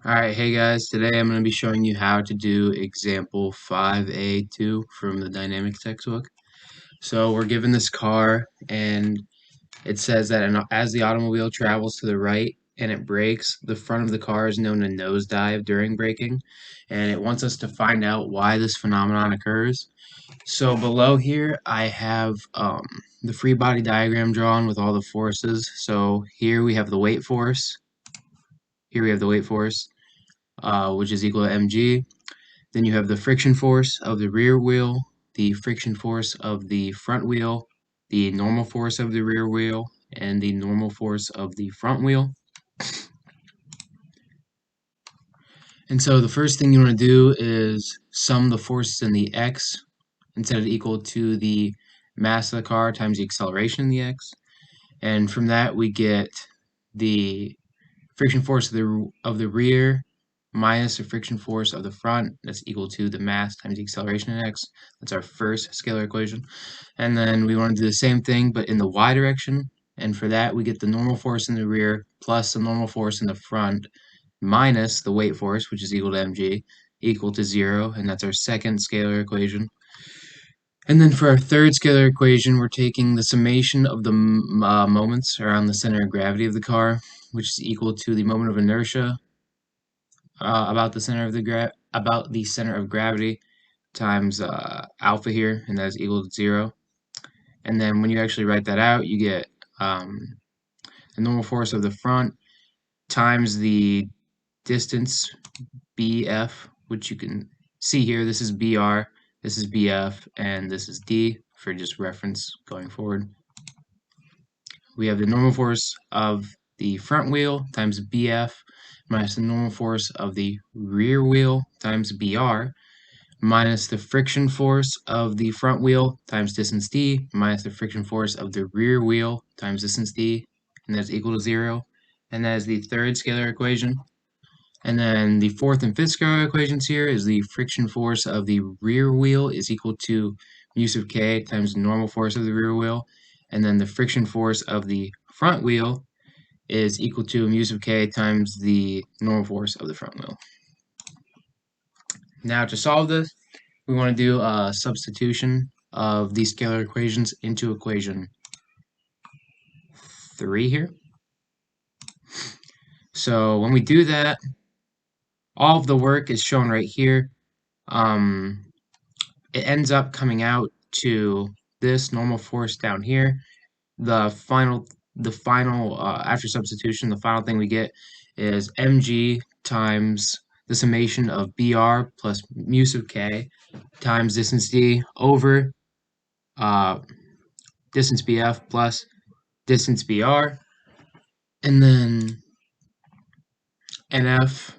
Alright, hey guys, today I'm going to be showing you how to do example 5A2 from the dynamics textbook. So we're given this car and it says that as the automobile travels to the right and it brakes, the front of the car is known to nosedive during braking, and it wants us to find out why this phenomenon occurs. So below here I have the free body diagram drawn with all the forces. So here we have the weight force, which is equal to mg. Then you have the friction force of the rear wheel, the friction force of the front wheel, the normal force of the rear wheel, and the normal force of the front wheel. And so the first thing you want to do is sum the forces in the x instead of equal to the mass of the car times the acceleration in the x. And from that we get the friction force of the rear minus the friction force of the front. That's equal to the mass times the acceleration in x. That's our first scalar equation. And then we want to do the same thing, but in the y direction. And for that, we get the normal force in the rear plus the normal force in the front minus the weight force, which is equal to mg, equal to 0. And that's our second scalar equation. And then for our third scalar equation, we're taking the summation of the moments around the center of gravity of the car, which is equal to the moment of inertia about the center of gravity times alpha here, and that's equal to 0. And then when you actually write that out, you get the normal force of the front times the distance BF, which you can see here. This is BR, this is BF, and this is D for just reference going forward. We have the normal force of the front wheel times BF minus the normal force of the rear wheel times BR minus the friction force of the front wheel times distance D minus the friction force of the rear wheel times distance D, and that's equal to 0. And that is the third scalar equation. And then the fourth and fifth scalar equations here is the friction force of the rear wheel is equal to mu sub k times the normal force of the rear wheel. And then the friction force of the front wheel is equal to mu sub k times the normal force of the front wheel. Now to solve this, we want to do a substitution of these scalar equations into equation 3 here. So when we do that, all of the work is shown right here. It ends up coming out to this normal force down here. The final after substitution, the final thing we get is mg times the summation of br plus mu sub k times distance d over distance bf plus distance br, and then nf,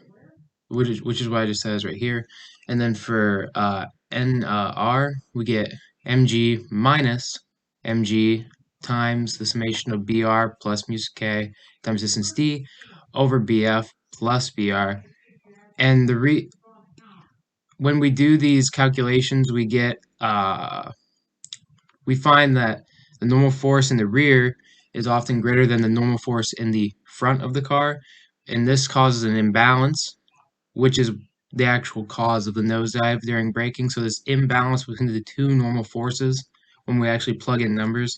which is what I just said is right here. And then for nr, we get mg minus mg times the summation of br plus mu sub k times distance d over bf plus br. And when we do these calculations, we get we find that the normal force in the rear is often greater than the normal force in the front of the car, and this causes an imbalance, which is the actual cause of the nosedive during braking. So this imbalance between the two normal forces, when we actually plug in numbers,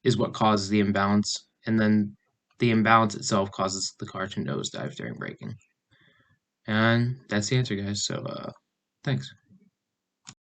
is what causes the imbalance, and then the imbalance itself causes the car to nosedive during braking. And that's the answer, guys. So thanks.